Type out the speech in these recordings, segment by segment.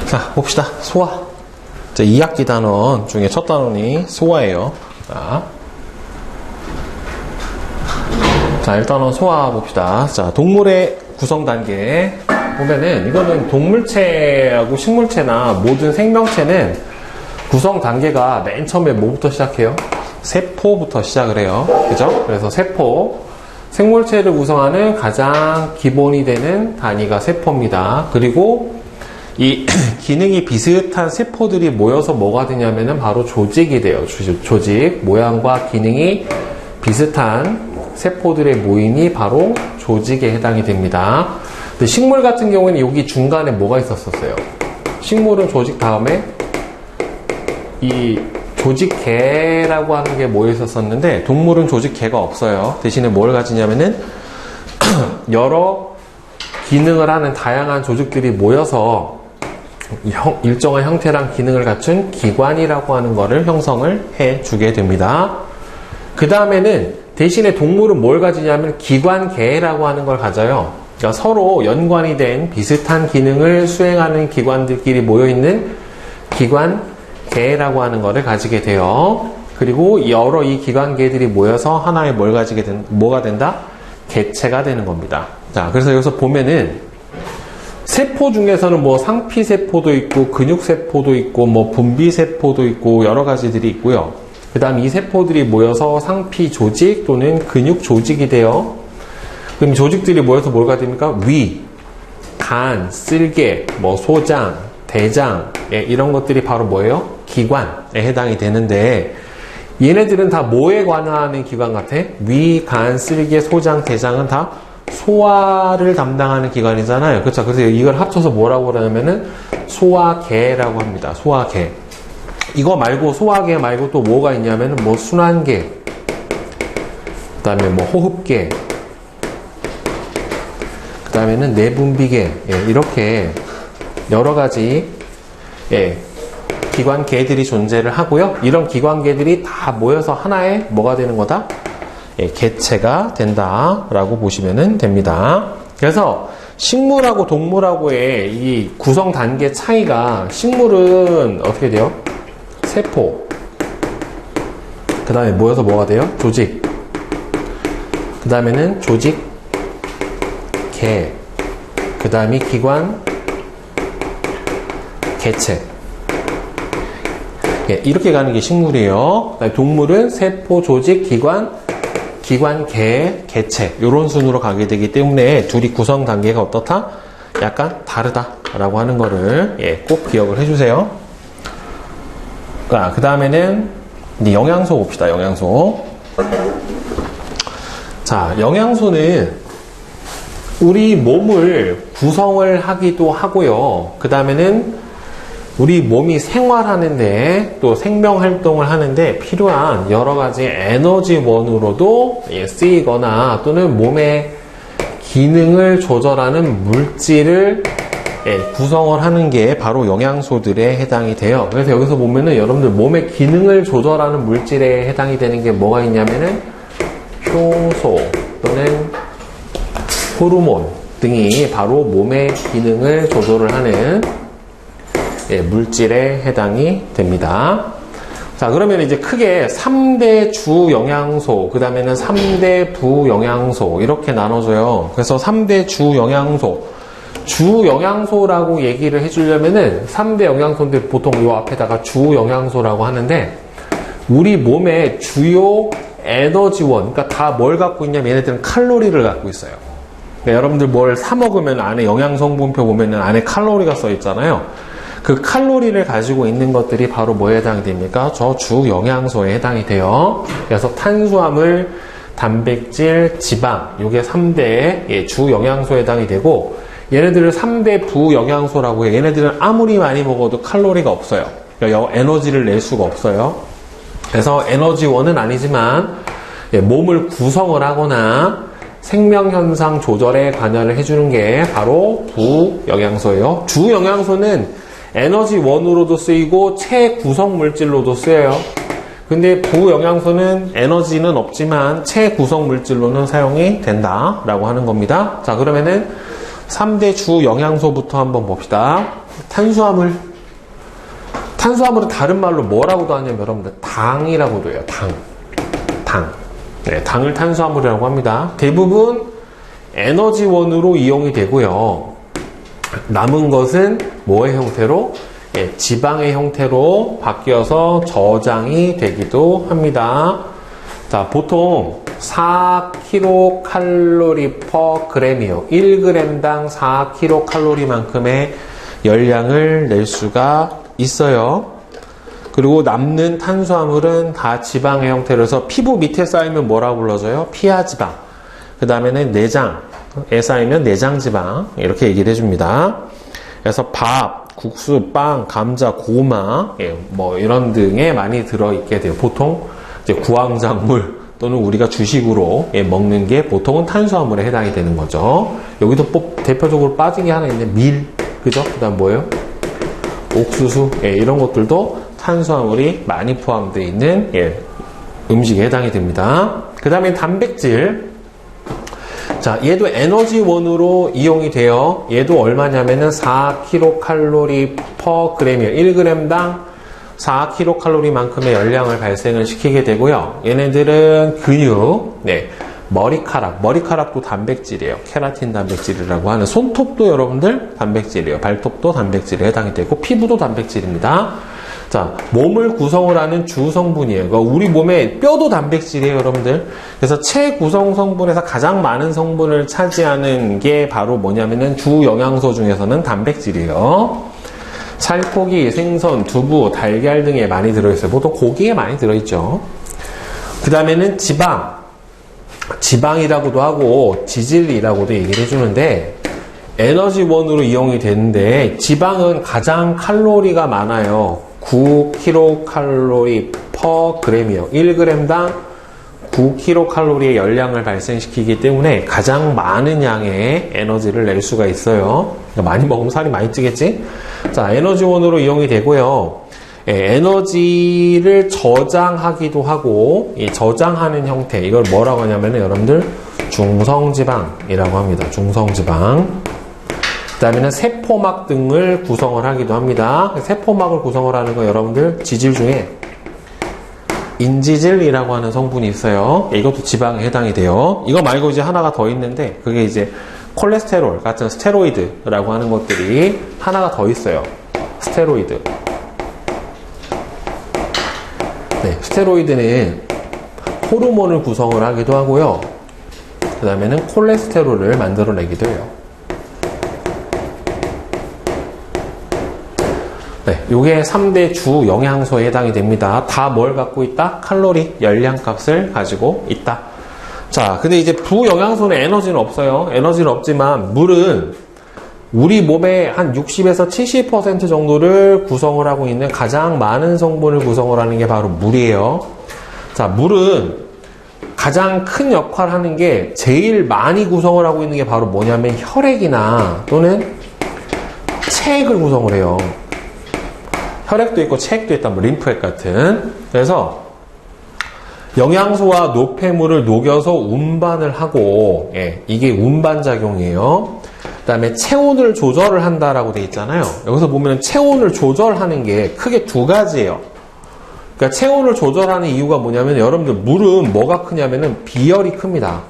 자, 봅시다. 소화. 자, 2학기 단원 중에 첫 단원이 소화예요. 자, 일단은 소화 봅시다. 자, 동물의 구성 단계 보면은 이거는 동물체하고 식물체나 모든 생명체는 구성 단계가 맨 처음에 뭐부터 시작해요? 세포부터 시작을 해요. 그죠? 그래서 세포. 생물체를 구성하는 가장 기본이 되는 단위가 세포입니다. 그리고 이 기능이 비슷한 세포들이 모여서 뭐가 되냐면은 바로 조직이 돼요. 조직. 모양과 기능이 비슷한 세포들의 모임이 바로 조직에 해당이 됩니다. 근데 식물 같은 경우에는 여기 중간에 뭐가 있었어요? 식물은 조직 다음에 이 조직계라고 하는 게 모여 있었었는데 동물은 조직계가 없어요. 대신에 뭘 가지냐면은 여러 기능을 하는 다양한 조직들이 모여서 일정한 형태랑 기능을 갖춘 기관이라고 하는 거를 형성을 해주게 됩니다. 그 다음에는 대신에 동물은 뭘 가지냐면 기관계라고 하는 걸 가져요. 그러니까 서로 연관이 된 비슷한 기능을 수행하는 기관들끼리 모여있는 기관계라고 하는 거를 가지게 돼요. 그리고 여러 이 기관계들이 모여서 하나의 뭐가 된다? 개체가 되는 겁니다. 자, 그래서 여기서 보면은 세포 중에서는 뭐 상피세포도 있고 근육세포도 있고 뭐 분비세포도 있고 여러 가지들이 있고요. 그 다음 이 세포들이 모여서 상피조직 또는 근육조직이 돼요. 그럼 조직들이 모여서 뭐가 됩니까? 위, 간, 쓸개, 뭐 소장, 대장 이런 것들이 바로 뭐예요? 기관에 해당이 되는데 얘네들은 다 뭐에 관여하는 기관 같아? 위, 간, 쓸개, 소장, 대장은 다 소화를 담당하는 기관이잖아요. 그렇죠? 그래서 이걸 합쳐서 뭐라고 그러냐면은 소화계라고 합니다. 소화계. 이거 말고 소화계 말고 또 뭐가 있냐면은 뭐 순환계, 그 다음에 뭐 호흡계, 그 다음에는 내분비계, 이렇게 여러 가지 기관계들이 존재를 하고요. 이런 기관계들이 다 모여서 하나의 뭐가 되는 거다? 개체가 된다라고 보시면 됩니다. 그래서 식물하고 동물하고의 이 구성 단계 차이가 식물은 어떻게 돼요? 세포. 그 다음에 모여서 뭐가 돼요? 조직. 그 다음에는 조직, 개. 그 다음이 기관, 개체. 이렇게 가는 게 식물이에요. 동물은 세포, 조직, 기관, 개, 개체 이런 순으로 가게 되기 때문에 둘이 구성 단계가 어떻다? 약간 다르다라고 하는 거를 꼭 기억을 해주세요. 그 다음에는 이제 영양소 봅시다. 영양소. 자, 영양소는 우리 몸을 구성을 하기도 하고요. 그 다음에는 우리 몸이 생활하는데 또 생명활동을 하는데 필요한 여러가지 에너지원으로도 쓰이거나 또는 몸의 기능을 조절하는 물질을 구성을 하는 게 바로 영양소들에 해당이 돼요. 그래서 여기서 보면은 여러분들 몸의 기능을 조절하는 물질에 해당이 되는 게 뭐가 있냐면은 효소 또는 호르몬 등이 바로 몸의 기능을 조절을 하는 물질에 해당이 됩니다. 자, 그러면 이제 크게 3대 주 영양소, 그 다음에는 3대 부 영양소, 이렇게 나눠져요. 그래서 3대 주 영양소. 주 영양소라고 얘기를 해주려면은 3대 영양소인데 보통 이 앞에다가 주 영양소라고 하는데 우리 몸의 주요 에너지원, 그러니까 다 뭘 갖고 있냐면 얘네들은 칼로리를 갖고 있어요. 그러니까 여러분들 뭘 사 먹으면 안에 영양성분표 보면은 안에 칼로리가 써 있잖아요. 그 칼로리를 가지고 있는 것들이 바로 뭐에 해당이 됩니까? 저 주 영양소에 해당이 돼요. 그래서 탄수화물, 단백질, 지방, 요게 3대 주 영양소에 해당이 되고 얘네들을 3대 부 영양소라고 해요. 얘네들은 아무리 많이 먹어도 칼로리가 없어요. 그러니까 에너지를 낼 수가 없어요. 그래서 에너지원은 아니지만 몸을 구성을 하거나 생명현상 조절에 관여를 해주는 게 바로 부 영양소예요. 주 영양소는 에너지원으로도 쓰이고 체구성물질로도 쓰여요. 근데 부영양소는 에너지는 없지만 체구성물질로는 사용이 된다라고 하는 겁니다. 자, 그러면은 3대 주 영양소부터 한번 봅시다. 탄수화물. 탄수화물은 다른 말로 뭐라고도 하냐면 여러분들 당이라고도 해요. 당. 네, 당을 탄수화물이라고 합니다. 대부분 에너지원으로 이용이 되고요. 남은 것은 뭐의 형태로? 예, 지방의 형태로 바뀌어서 저장이 되기도 합니다. 자, 보통 4kcal/g이요. 1g당 4kcal만큼의 열량을 낼 수가 있어요. 그리고 남는 탄수화물은 다 지방의 형태로서 피부 밑에 쌓이면 뭐라고 불러져요? 피하지방. 그 다음에는 내장에 쌓이면 내장지방. 이렇게 얘기를 해줍니다. 그래서 밥, 국수, 빵, 감자, 고구마, 뭐 이런 등에 많이 들어있게 돼요. 보통 이제 구황작물 또는 우리가 주식으로 먹는 게 보통은 탄수화물에 해당이 되는 거죠. 여기도 대표적으로 빠진 게 하나 있는데 밀, 그죠? 그 다음 뭐예요? 옥수수, 이런 것들도 탄수화물이 많이 포함되어 있는 음식에 해당이 됩니다. 그 다음에 단백질. 자, 얘도 에너지원으로 이용이 돼요. 얘도 얼마냐면은 4kcal/g이에요. 1g당 4kcal만큼의 열량을 발생을 시키게 되고요. 얘네들은 근육, 머리카락도 단백질이에요. 케라틴 단백질이라고 하는 손톱도 여러분들 단백질이에요. 발톱도 단백질에 해당이 되고 피부도 단백질입니다. 자, 몸을 구성을 하는 주 성분이에요. 그러니까 우리 몸의 뼈도 단백질이에요, 여러분들. 그래서 체구성 성분에서 가장 많은 성분을 차지하는 게 바로 뭐냐면은 주 영양소 중에서는 단백질이에요. 살코기, 생선, 두부, 달걀 등에 많이 들어있어요. 보통 고기에 많이 들어있죠. 그 다음에는 지방이라고도 하고 지질이라고도 얘기를 해주는데 에너지원으로 이용이 되는데 지방은 가장 칼로리가 많아요. 9kcal/g이에요. 1g당 9kcal의 열량을 발생시키기 때문에 가장 많은 양의 에너지를 낼 수가 있어요. 그러니까 많이 먹으면 살이 많이 찌겠지? 자, 에너지원으로 이용이 되고요. 에너지를 저장하기도 하고, 이 저장하는 형태, 이걸 뭐라고 하냐면 여러분들 중성지방이라고 합니다. 중성지방. 그 다음에는 세포막 등을 구성을 하기도 합니다. 세포막을 구성을 하는 거 여러분들 지질 중에 인지질이라고 하는 성분이 있어요. 이것도 지방에 해당이 돼요. 이거 말고 이제 하나가 더 있는데 그게 이제 콜레스테롤 같은 스테로이드라고 하는 것들이 하나가 더 있어요. 스테로이드. 스테로이드는 호르몬을 구성을 하기도 하고요. 그 다음에는 콜레스테롤을 만들어내기도 해요. 요게 3대 주 영양소에 해당이 됩니다. 다 뭘 갖고 있다? 칼로리, 열량값을 가지고 있다. 자, 근데 이제 부영양소는 에너지는 없어요. 에너지는 없지만 물은 우리 몸의 한 60에서 70% 정도를 구성을 하고 있는 가장 많은 성분을 구성을 하는 게 바로 물이에요. 자, 물은 가장 큰 역할을 하는 게 제일 많이 구성을 하고 있는 게 바로 뭐냐면 혈액이나 또는 체액을 구성을 해요. 혈액도 있고 체액도 있다, 뭐 림프액 같은. 그래서 영양소와 노폐물을 녹여서 운반을 하고, 이게 운반작용이에요. 그 다음에 체온을 조절을 한다라고 돼 있잖아요. 여기서 보면 체온을 조절하는 게 크게 두 가지예요. 그러니까 체온을 조절하는 이유가 뭐냐면 여러분들 물은 뭐가 크냐면은 비열이 큽니다.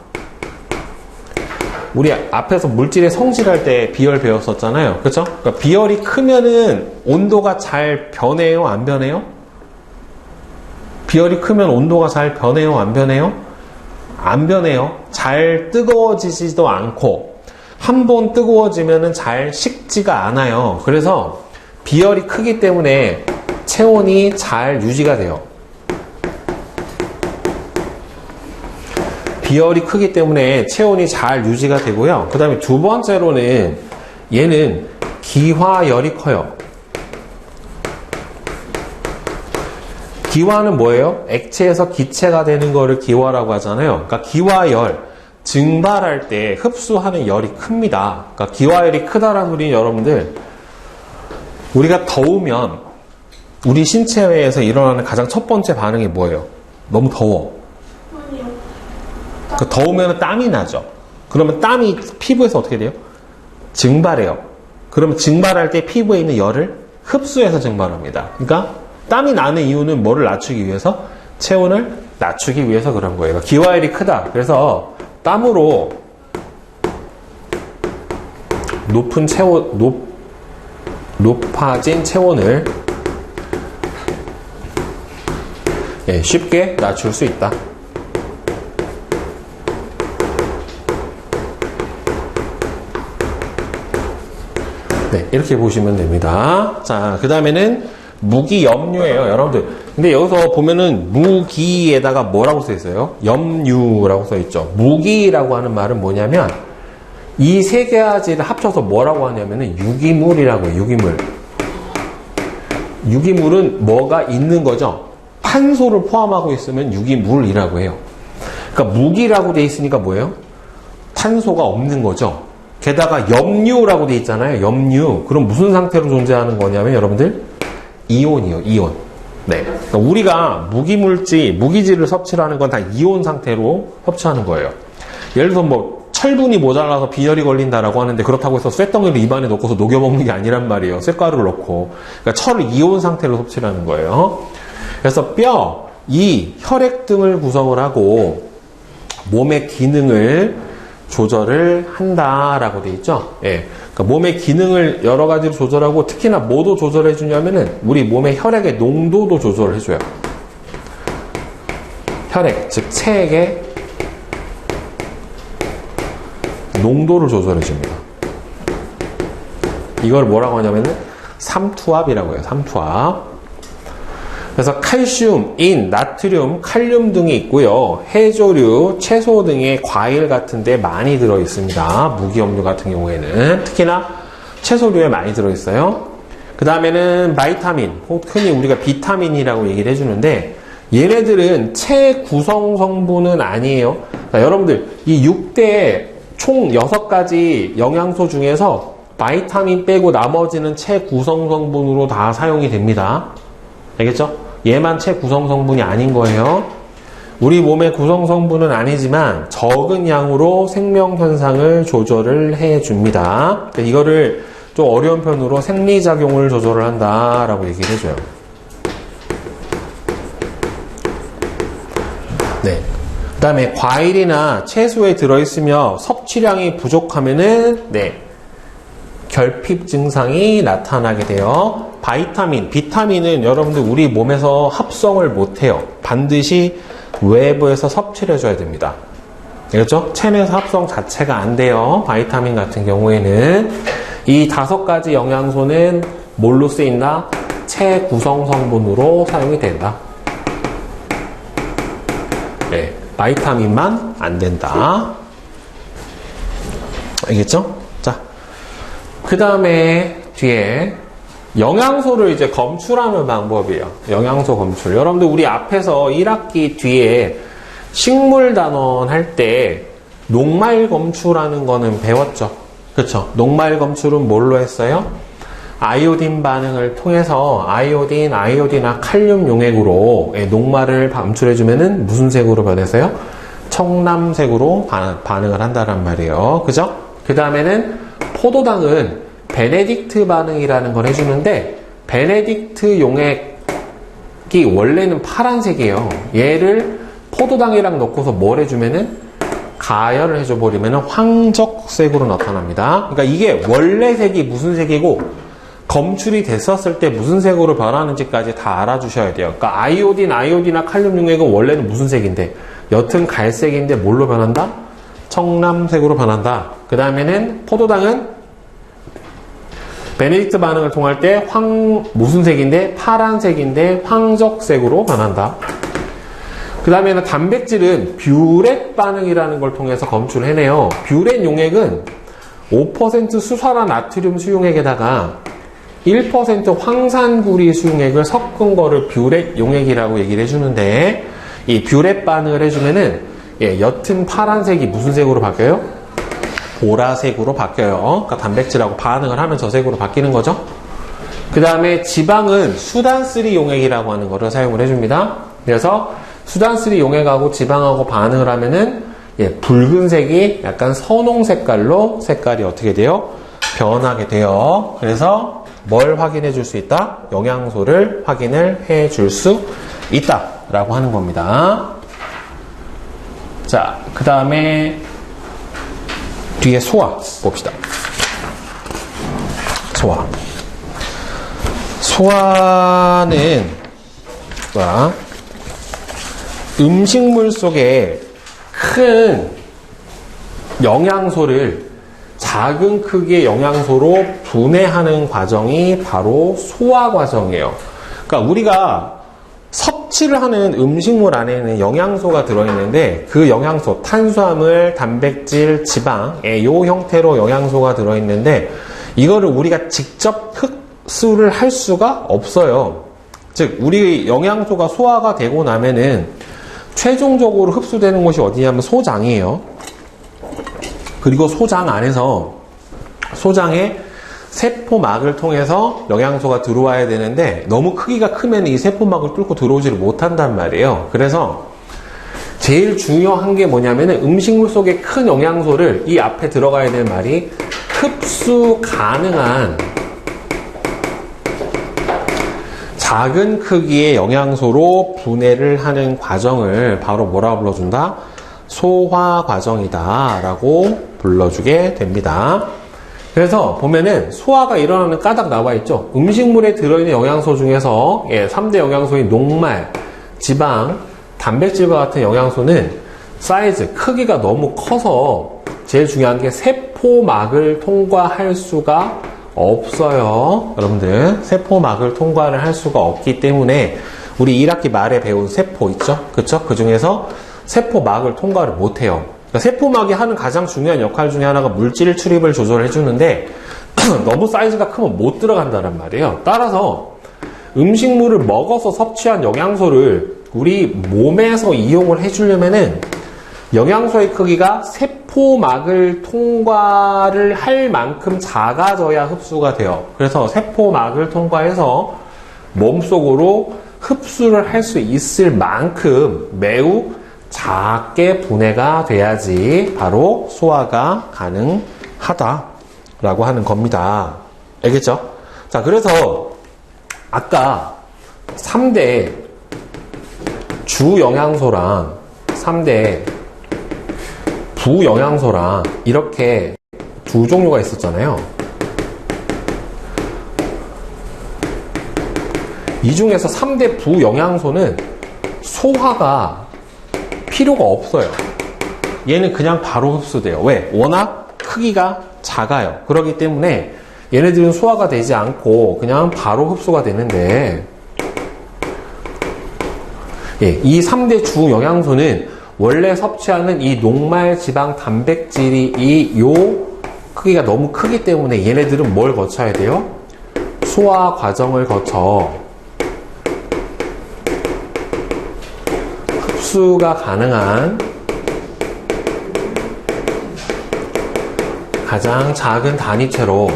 우리 앞에서 물질의 성질할 때 비열 배웠었잖아요. 그렇죠? 그러니까 비열이 크면은 온도가 잘 변해요, 안 변해요? 비열이 크면 온도가 잘 변해요, 안 변해요? 안 변해요. 잘 뜨거워지지도 않고 한 번 뜨거워지면은 잘 식지가 않아요. 그래서 비열이 크기 때문에 체온이 잘 유지가 돼요. 비열이 크기 때문에 체온이 잘 유지가 되고요. 그 다음에 두 번째로는 얘는 기화열이 커요. 기화는 뭐예요? 액체에서 기체가 되는 거를 기화라고 하잖아요. 그러니까 기화열, 증발할 때 흡수하는 열이 큽니다. 그러니까 기화열이 크다라는 소리는 여러분들, 우리가 더우면 우리 신체에서 일어나는 가장 첫 번째 반응이 뭐예요? 너무 더워. 더우면 땀이 나죠. 그러면 땀이 피부에서 어떻게 돼요? 증발해요. 그러면 증발할 때 피부에 있는 열을 흡수해서 증발합니다. 그러니까 땀이 나는 이유는 뭐를 낮추기 위해서? 체온을 낮추기 위해서 그런 거예요. 그러니까 기화열이 크다. 그래서 땀으로 높아진 체온을 쉽게 낮출 수 있다. 네, 이렇게 보시면 됩니다. 자, 그 다음에는 무기염류예요, 여러분들. 근데 여기서 보면은 무기에다가 뭐라고 써 있어요? 염류라고 써 있죠. 무기라고 하는 말은 뭐냐면 이 세 가지를 합쳐서 뭐라고 하냐면은 유기물이라고 해요. 유기물. 유기물은 뭐가 있는 거죠? 탄소를 포함하고 있으면 유기물이라고 해요. 그러니까 무기라고 돼 있으니까 뭐예요? 탄소가 없는 거죠. 게다가 염류라고 돼 있잖아요. 염류. 그럼 무슨 상태로 존재하는 거냐면 여러분들 이온이요. 이온. 네. 그러니까 우리가 무기질을 섭취를 하는 건 다 이온 상태로 섭취하는 거예요. 예를 들어서 뭐 철분이 모자라서 빈혈이 걸린다라고 하는데 그렇다고 해서 쇳덩이를 입안에 넣고서 녹여먹는 게 아니란 말이에요. 쇳가루를 넣고. 그러니까 철을 이온 상태로 섭취를 하는 거예요. 그래서 뼈, 이, 혈액 등을 구성을 하고 몸의 기능을 조절을 한다라고 돼 있죠. 예. 그러니까 몸의 기능을 여러 가지로 조절하고 특히나 뭐도 조절해 주냐면은 우리 몸의 혈액의 농도도 조절을 해줘요. 혈액, 즉 체액의 농도를 조절해 줍니다. 이걸 뭐라고 하냐면은 삼투압이라고 해요. 삼투압. 그래서 칼슘, 인, 나트륨, 칼륨 등이 있고요. 해조류, 채소 등의 과일 같은 데 많이 들어 있습니다. 무기염류 같은 경우에는 특히나 채소류에 많이 들어 있어요. 그 다음에는 바이타민, 흔히 우리가 비타민이라고 얘기를 해주는데 얘네들은 체구성 성분은 아니에요. 자, 여러분들 이 6대 총 6가지 영양소 중에서 바이타민 빼고 나머지는 체구성 성분으로 다 사용이 됩니다. 알겠죠? 얘만 체구성 성분이 아닌 거예요. 우리 몸의 구성 성분은 아니지만 적은 양으로 생명 현상을 조절을 해줍니다. 이거를 좀 어려운 편으로 생리작용을 조절을 한다라고 얘기를 해줘요. 네. 그 다음에 과일이나 채소에 들어있으며 섭취량이 부족하면은 결핍 증상이 나타나게 돼요. 바이타민, 비타민은 여러분들 우리 몸에서 합성을 못해요. 반드시 외부에서 섭취를 해줘야 됩니다. 알겠죠? 체내에서 합성 자체가 안 돼요. 바이타민 같은 경우에는 이 5가지 영양소는 뭘로 쓰인다? 체구성 성분으로 사용이 된다. 네, 바이타민만 안 된다. 알겠죠? 자, 그 다음에 뒤에 영양소를 이제 검출하는 방법이에요. 영양소 검출. 여러분들 우리 앞에서 1학기 뒤에 식물 단원 할 때 녹말 검출하는 거는 배웠죠. 그렇죠? 녹말 검출은 뭘로 했어요? 아이오딘 반응을 통해서 아이오딘이나 칼륨 용액으로 녹말을 검출해주면은 무슨 색으로 변해서요? 청남색으로 반응을 한다란 말이에요. 그죠? 그 다음에는 포도당은 베네딕트 반응이라는 걸 해주는데 베네딕트 용액이 원래는 파란색이에요. 얘를 포도당이랑 넣고서 뭘 해주면은 가열을 해줘버리면은 황적색으로 나타납니다. 그러니까 이게 원래 색이 무슨 색이고 검출이 됐었을 때 무슨 색으로 변하는지까지 다 알아주셔야 돼요. 그러니까 아이오딘이나 칼륨 용액은 원래는 무슨 색인데 옅은 갈색인데 뭘로 변한다? 청남색으로 변한다. 그 다음에는 포도당은 베네딕트 반응을 통할 때 무슨 색인데? 파란색인데 황적색으로 변한다. 그 다음에는 단백질은 뷰렛 반응이라는 걸 통해서 검출을 해내요. 뷰렛 용액은 5% 수산화 나트륨 수용액에다가 1% 황산구리 수용액을 섞은 거를 뷰렛 용액이라고 얘기를 해주는데 이 뷰렛 반응을 해주면은 옅은 파란색이 무슨 색으로 바뀌어요? 보라색으로 바뀌어요. 그러니까 단백질하고 반응을 하면 저 색으로 바뀌는 거죠. 그 다음에 지방은 수단3 용액이라고 하는 거를 사용을 해줍니다. 그래서 수단3 용액하고 지방하고 반응을 하면은 붉은색이 약간 선홍 색깔로 색깔이 어떻게 돼요? 변하게 돼요. 그래서 뭘 확인해 줄 수 있다? 영양소를 확인을 해 줄 수 있다 라고 하는 겁니다. 자, 그 다음에 뒤에 소화 봅시다. 소화는 뭐야? 음식물 속에 큰 영양소를 작은 크기의 영양소로 분해하는 과정이 바로 소화 과정이에요. 그러니까 우리가 섭취를 하는 음식물 안에는 영양소가 들어있는데 그 영양소, 탄수화물, 단백질, 지방, 이 형태로 영양소가 들어있는데 이거를 우리가 직접 흡수를 할 수가 없어요. 즉 우리 영양소가 소화가 되고 나면은 최종적으로 흡수되는 곳이 어디냐면 소장이에요. 그리고 소장 안에서 소장에 세포막을 통해서 영양소가 들어와야 되는데 너무 크기가 크면 이 세포막을 뚫고 들어오지를 못한단 말이에요. 그래서 제일 중요한 게 뭐냐면은 음식물 속에 큰 영양소를 이 앞에 들어가야 되는 말이 흡수 가능한 작은 크기의 영양소로 분해를 하는 과정을 바로 뭐라고 불러준다? 소화 과정이다 라고 불러주게 됩니다. 그래서 보면은 소화가 일어나는 까닭 나와 있죠. 음식물에 들어있는 영양소 중에서 3대 영양소인 녹말, 지방, 단백질과 같은 영양소는 사이즈, 크기가 너무 커서 제일 중요한 게 세포막을 통과할 수가 없어요. 여러분들 세포막을 통과를 할 수가 없기 때문에 우리 1학기 말에 배운 세포 있죠? 그쵸? 그 중에서 세포막을 통과를 못해요. 그러니까 세포막이 하는 가장 중요한 역할 중에 하나가 물질 출입을 조절해 주는데 너무 사이즈가 크면 못 들어간다는 말이에요. 따라서 음식물을 먹어서 섭취한 영양소를 우리 몸에서 이용을 해주려면은 영양소의 크기가 세포막을 통과를 할 만큼 작아져야 흡수가 돼요. 그래서 세포막을 통과해서 몸속으로 흡수를 할 수 있을 만큼 매우 작게 분해가 돼야지 바로 소화가 가능하다라고 하는 겁니다. 알겠죠? 자, 그래서 아까 3대 주 영양소랑 3대 부영양소랑 이렇게 두 종류가 있었잖아요. 이 중에서 3대 부영양소는 소화가 필요가 없어요. 얘는 그냥 바로 흡수돼요. 왜? 워낙 크기가 작아요. 그렇기 때문에 얘네들은 소화가 되지 않고 그냥 바로 흡수가 되는데 이 3대 주 영양소는 원래 섭취하는 이 녹말, 지방, 단백질이 이 크기가 너무 크기 때문에 얘네들은 뭘 거쳐야 돼요? 소화 과정을 거쳐 흡수가 가능한 가장 작은 단위체로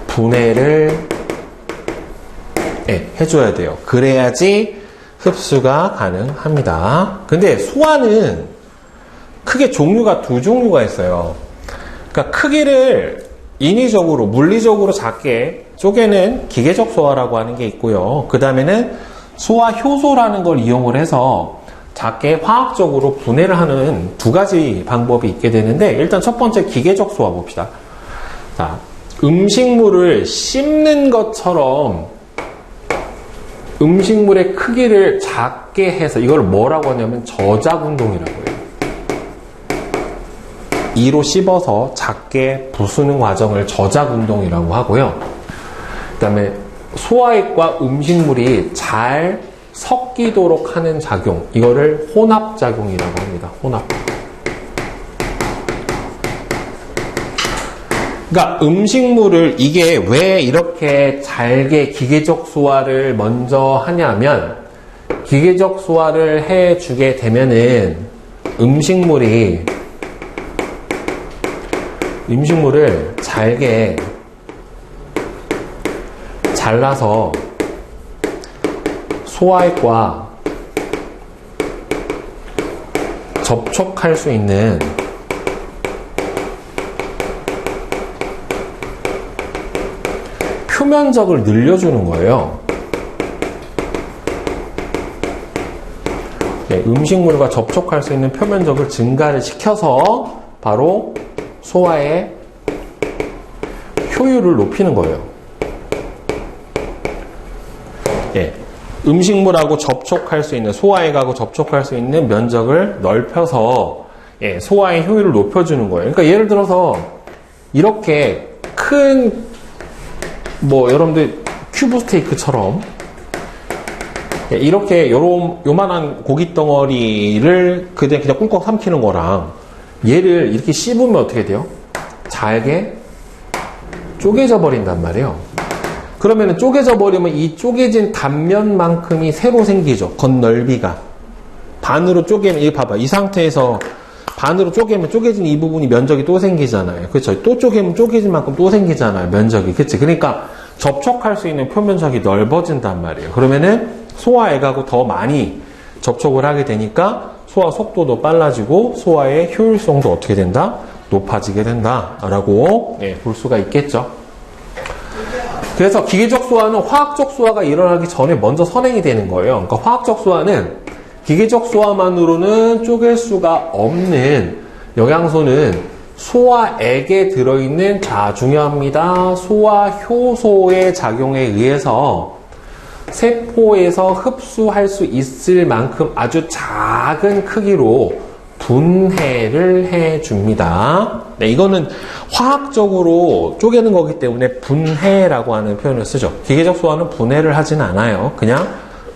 분해를 해줘야 돼요. 그래야지 흡수가 가능합니다. 근데 소화는 크게 종류가 두 종류가 있어요. 그러니까 크기를 인위적으로, 물리적으로 작게 쪼개는 기계적 소화라고 하는 게 있고요. 그 다음에는 소화 효소라는 걸 이용을 해서 작게 화학적으로 분해를 하는 두 가지 방법이 있게 되는데 일단 첫 번째 기계적 소화 봅시다. 자, 음식물을 씹는 것처럼 음식물의 크기를 작게 해서 이걸 뭐라고 하냐면 저작운동이라고 해요. 이로 씹어서 작게 부수는 과정을 저작운동이라고 하고요. 그 다음에 소화액과 음식물이 잘 섞이도록 하는 작용, 이거를 혼합작용이라고 합니다. 혼합. 그러니까 음식물을 이게 왜 이렇게 잘게 기계적 소화를 먼저 하냐면 기계적 소화를 해주게 되면은 음식물을 잘게 잘라서 소화액과 접촉할 수 있는 표면적을 늘려주는 거예요. 네, 음식물과 접촉할 수 있는 표면적을 증가를 시켜서 바로 소화의 효율을 높이는 거예요. 예, 음식물하고 접촉할 수 있는, 소화액하고 접촉할 수 있는 면적을 넓혀서 예, 소화의 효율을 높여주는 거예요. 그러니까 예를 들어서 이렇게 큰 여러분들 큐브 스테이크처럼 이렇게 요만한 고기 덩어리를 그냥 꿀꺽 삼키는 거랑 얘를 이렇게 씹으면 어떻게 돼요? 잘게 쪼개져 버린단 말이에요. 그러면 쪼개져 버리면 이 쪼개진 단면만큼이 새로 생기죠. 겉넓이가. 반으로 쪼개면, 이거 봐봐. 이 상태에서 반으로 쪼개면 쪼개진 이 부분이 면적이 또 생기잖아요. 그렇죠? 또 쪼개면 쪼개진 만큼 또 생기잖아요. 면적이. 그치? 그러니까 접촉할 수 있는 표면적이 넓어진단 말이에요. 그러면은 소화액하고 더 많이 접촉을 하게 되니까 소화 속도도 빨라지고 소화의 효율성도 어떻게 된다? 높아지게 된다라고 볼 수가 있겠죠. 그래서 기계적 소화는 화학적 소화가 일어나기 전에 먼저 선행이 되는 거예요. 그러니까 화학적 소화는 기계적 소화만으로는 쪼갤 수가 없는 영양소는 소화액에 들어있는, 자, 중요합니다. 소화 효소의 작용에 의해서 세포에서 흡수할 수 있을 만큼 아주 작은 크기로 분해를 해줍니다. 네, 이거는 화학적으로 쪼개는 거기 때문에 분해라고 하는 표현을 쓰죠. 기계적 소화는 분해를 하진 않아요. 그냥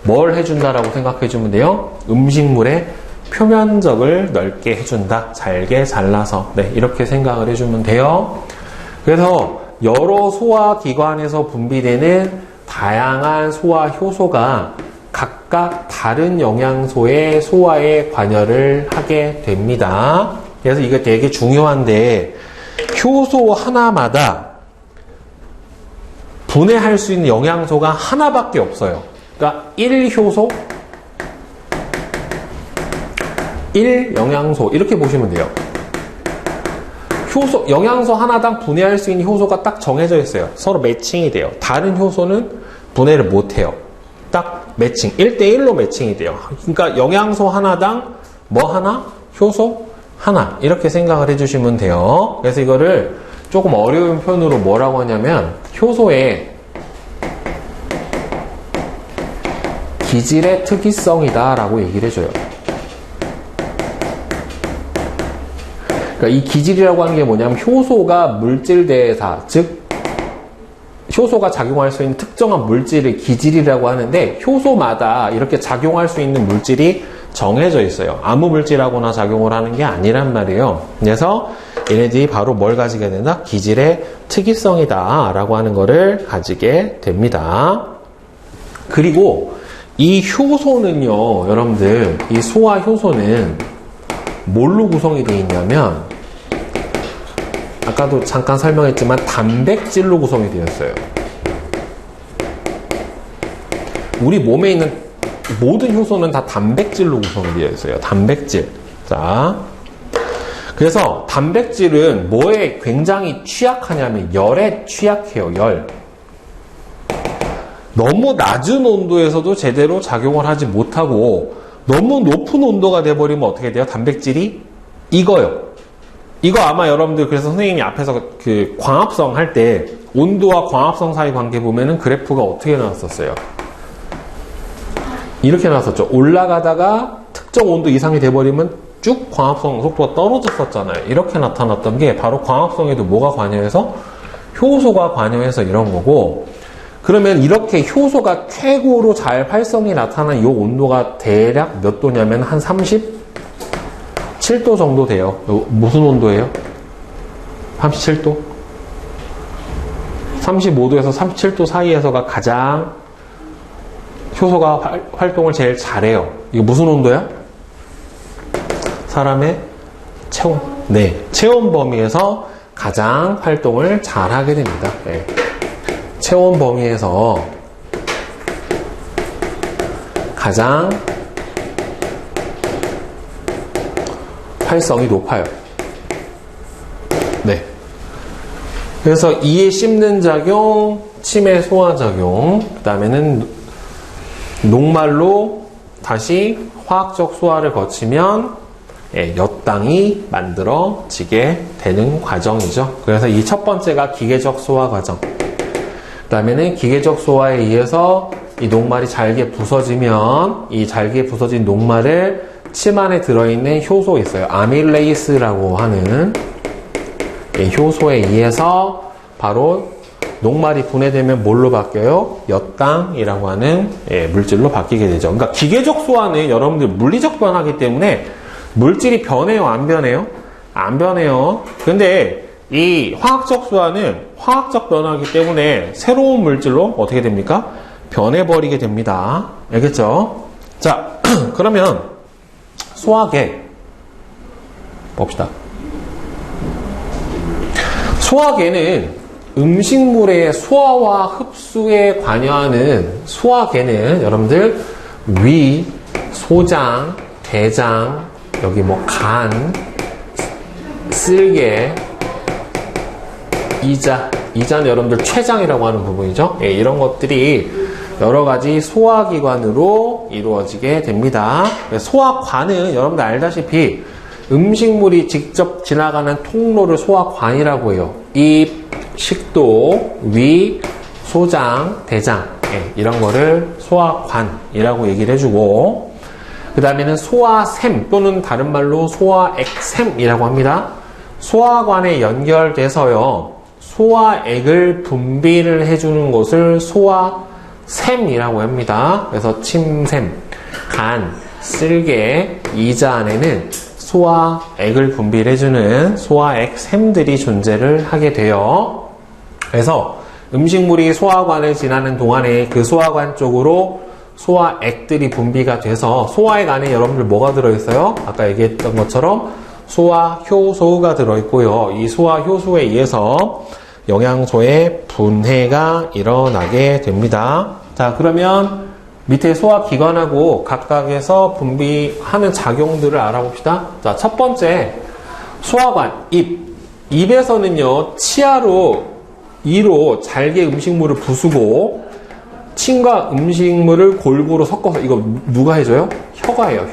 뭘 해준다라고 생각해주면 돼요? 음식물의 표면적을 넓게 해준다. 잘게 잘라서. 네, 이렇게 생각을 해주면 돼요. 그래서 여러 소화기관에서 분비되는 다양한 소화 효소가 각각 다른 영양소의 소화에 관여를 하게 됩니다. 그래서 이거 되게 중요한데, 효소 하나마다 분해할 수 있는 영양소가 하나밖에 없어요. 그러니까 1효소, 1영양소 이렇게 보시면 돼요. 영양소 하나당 분해할 수 있는 효소가 딱 정해져 있어요. 서로 매칭이 돼요. 다른 효소는 분해를 못해요. 딱 매칭, 1대1로 매칭이 돼요. 그러니까 영양소 하나당 뭐 하나? 효소 하나. 이렇게 생각을 해주시면 돼요. 그래서 이거를 조금 어려운 표현으로 뭐라고 하냐면 효소의 기질의 특이성이다 라고 얘기를 해줘요. 그러니까 이 기질이라고 하는 게 뭐냐면 효소가 물질 대사, 즉 효소가 작용할 수 있는 특정한 물질을 기질이라고 하는데, 효소마다 이렇게 작용할 수 있는 물질이 정해져 있어요. 아무 물질하고나 작용을 하는 게 아니란 말이에요. 그래서 얘네들이 바로 뭘 가지게 된다? 기질의 특이성이다 라고 하는 거를 가지게 됩니다. 그리고 이 효소는요, 여러분들, 이 소화 효소는 뭘로 구성이 되어 있냐면, 아까도 잠깐 설명했지만 단백질로 구성이 되어 있어요. 우리 몸에 있는 모든 효소는 다 단백질로 구성이 되어 있어요. 단백질. 자, 그래서 단백질은 뭐에 굉장히 취약하냐면 열에 취약해요. 열. 너무 낮은 온도에서도 제대로 작용을 하지 못하고 너무 높은 온도가 돼버리면 어떻게 돼요? 단백질이 익어요. 이거 아마 여러분들 그래서 선생님이 앞에서 그 광합성 할 때 온도와 광합성 사이 관계 보면은 그래프가 어떻게 나왔었어요? 이렇게 나왔었죠. 올라가다가 특정 온도 이상이 돼버리면 쭉 광합성 속도가 떨어졌었잖아요. 이렇게 나타났던 게 바로 광합성에도 뭐가 관여해서? 효소가 관여해서 이런 거고, 그러면 이렇게 효소가 최고로 잘 활성이 나타난 이 온도가 대략 몇 도냐면 한 37도 정도 돼요. 무슨 온도예요? 37도? 35도에서 37도 사이에서가 가장 효소가 활동을 제일 잘해요. 이거 무슨 온도야? 사람의 체온. 네, 체온 범위에서 가장 활동을 잘하게 됩니다. 네. 체온 범위에서 가장 활성이 높아요. 네. 그래서 이에 씹는 작용, 침해 소화 작용, 그 다음에는 녹말로 다시 화학적 소화를 거치면 엿당이 만들어지게 되는 과정이죠. 그래서 이 첫 번째가 기계적 소화 과정. 그 다음에는 기계적 소화에 의해서 이 녹말이 잘게 부서지면 이 잘게 부서진 녹말을 침 안에 들어있는 효소 있어요. 아밀레이스라고 하는 효소에 의해서 바로 녹말이 분해되면 뭘로 바뀌어요? 엿당이라고 하는 물질로 바뀌게 되죠. 그러니까 기계적 소화는 여러분들 물리적 변화이기 때문에 물질이 변해요? 안 변해요? 안 변해요. 근데 이 화학적 소화는 화학적 변화이기 때문에 새로운 물질로 어떻게 됩니까? 변해버리게 됩니다. 알겠죠? 자, 그러면 소화계 봅시다. 소화계는 음식물의 소화와 흡수에 관여하는 소화계는 여러분들 위, 소장, 대장, 여기 뭐 간, 쓸개, 이자는 여러분들 췌장이라고 하는 부분이죠. 이런 것들이 여러 가지 소화기관으로 이루어지게 됩니다. 소화관은 여러분들 알다시피 음식물이 직접 지나가는 통로를 소화관이라고 해요. 입, 식도, 위, 소장, 대장 이런 거를 소화관이라고 얘기를 해주고, 그 다음에는 소화샘 또는 다른 말로 소화액샘이라고 합니다. 소화관에 연결돼서요 소화액을 분비를 해주는 것을 소화샘이라고 합니다. 그래서 침샘, 간, 쓸개, 이자 안에는 소화액을 분비를 해주는 소화액샘들이 존재를 하게 돼요. 그래서 음식물이 소화관을 지나는 동안에 그 소화관 쪽으로 소화액들이 분비가 돼서 소화액 안에 여러분들 뭐가 들어있어요? 아까 얘기했던 것처럼 소화효소가 들어있고요. 이 소화효소에 의해서 영양소의 분해가 일어나게 됩니다. 자, 그러면 밑에 소화기관하고 각각에서 분비하는 작용들을 알아봅시다. 자, 첫 번째 소화관, 입. 입에서는요 치아로 이로 잘게 음식물을 부수고 침과 음식물을 골고루 섞어서, 이거 누가 해줘요? 혀가 해요.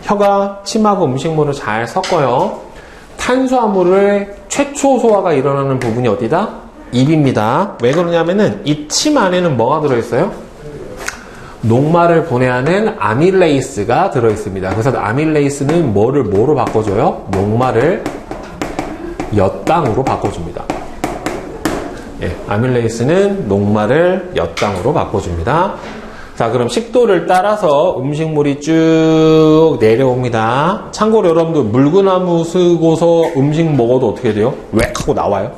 혀가 침하고 음식물을 잘 섞어요. 탄수화물의 최초 소화가 일어나는 부분이 어디다? 입입니다. 왜 그러냐면은 이 침 안에는 뭐가 들어있어요? 녹말을 분해하는 아밀레이스가 들어있습니다. 그래서 아밀레이스는 뭐로 바꿔줘요? 녹말을 엿당으로 바꿔줍니다. 아밀레이스는 녹말을 엿당으로 바꿔줍니다. 자, 그럼 식도를 따라서 음식물이 쭉 내려옵니다. 참고로 여러분들 물구나무 쓰고서 음식 먹어도 어떻게 돼요? 웩 하고 나와요?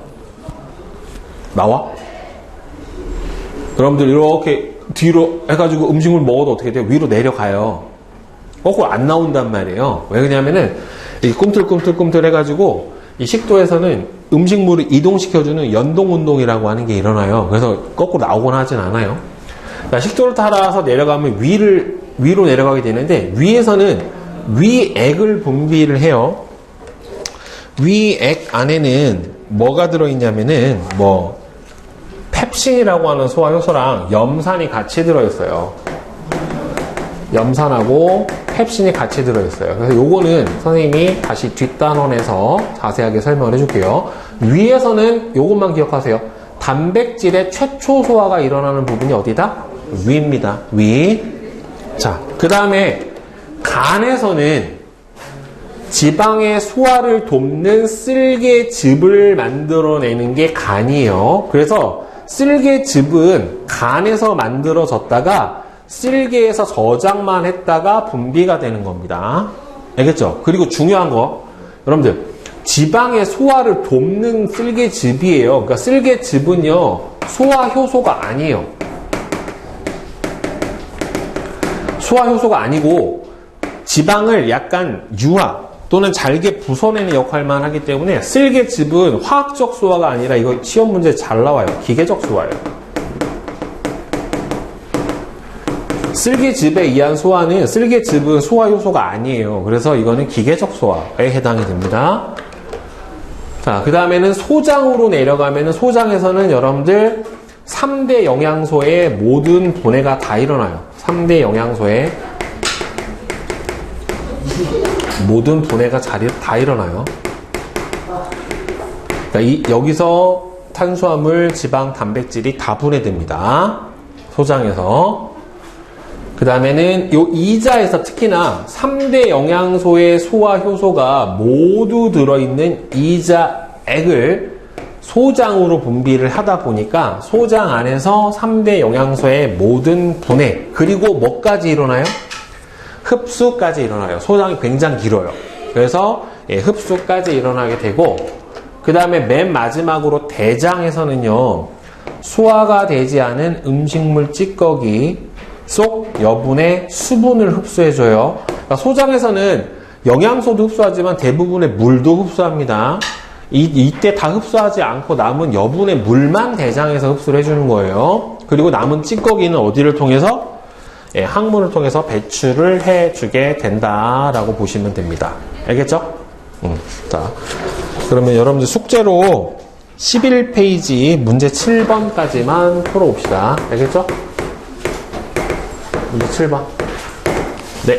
나와? 여러분들 이렇게 뒤로 해가지고 음식물 먹어도 어떻게 돼요? 위로 내려가요. 거꾸로 안 나온단 말이에요. 왜 그러냐면은 이 꿈틀꿈틀 해가지고 이 식도에서는 음식물을 이동시켜주는 연동운동이라고 하는 게 일어나요. 그래서 거꾸로 나오곤 하진 않아요. 자, 식도를 따라서 내려가면 위로 내려가게 되는데, 위에서는 위액을 분비를 해요. 위액 안에는 뭐가 들어있냐면은, 펩신이라고 하는 소화효소랑 염산이 같이 들어있어요. 염산하고 펩신이 같이 들어있어요. 그래서 요거는 선생님이 다시 뒷단원에서 자세하게 설명을 해줄게요. 위에서는 요것만 기억하세요. 단백질의 최초 소화가 일어나는 부분이 어디다? 위입니다. 위. 자, 그 다음에 간에서는 지방의 소화를 돕는 쓸개즙을 만들어내는 게 간이에요. 그래서 쓸개즙은 간에서 만들어졌다가 쓸개에서 저장만 했다가 분비가 되는 겁니다. 알겠죠? 그리고 중요한 거, 여러분들 지방의 소화를 돕는 쓸개즙이에요. 그러니까 쓸개즙은요 소화효소가 아니에요. 소화효소가 아니고 지방을 약간 유화 또는 잘게 부숴내는 역할만 하기 때문에 쓸개즙은 화학적 소화가 아니라, 이거 시험 문제 잘 나와요. 기계적 소화예요. 쓸개즙에 의한 소화는 쓸개즙은 소화 효소가 아니에요. 그래서 이거는 기계적 소화에 해당이 됩니다. 자, 그 다음에는 소장으로 내려가면은 소장에서는 여러분들 3대 영양소의 모든 분해가 다 일어나요. 3대 영양소의 모든 분해가 다 일어나요. 그러니까 여기서 탄수화물, 지방, 단백질이 다 분해됩니다. 소장에서. 그 다음에는 요 이자에서 특히나 3대 영양소의 소화 효소가 모두 들어있는 이자액을 소장으로 분비를 하다 보니까 소장 안에서 3대 영양소의 모든 분해, 그리고 뭐까지 일어나요? 흡수까지 일어나요. 소장이 굉장히 길어요. 그래서 흡수까지 일어나게 되고, 그 다음에 맨 마지막으로 대장에서는요, 소화가 되지 않은 음식물 찌꺼기 속 여분의 수분을 흡수해줘요. 그러니까 소장에서는 영양소도 흡수하지만 대부분의 물도 흡수합니다. 이때 다 흡수하지 않고 남은 여분의 물만 대장에서 흡수를 해주는 거예요. 그리고 남은 찌꺼기는 어디를 통해서? 항문을 통해서 배출을 해주게 된다라고 보시면 됩니다. 알겠죠? 자, 그러면 여러분들 숙제로 11페이지 문제 7번까지만 풀어봅시다. 알겠죠? 문제 7번. 네.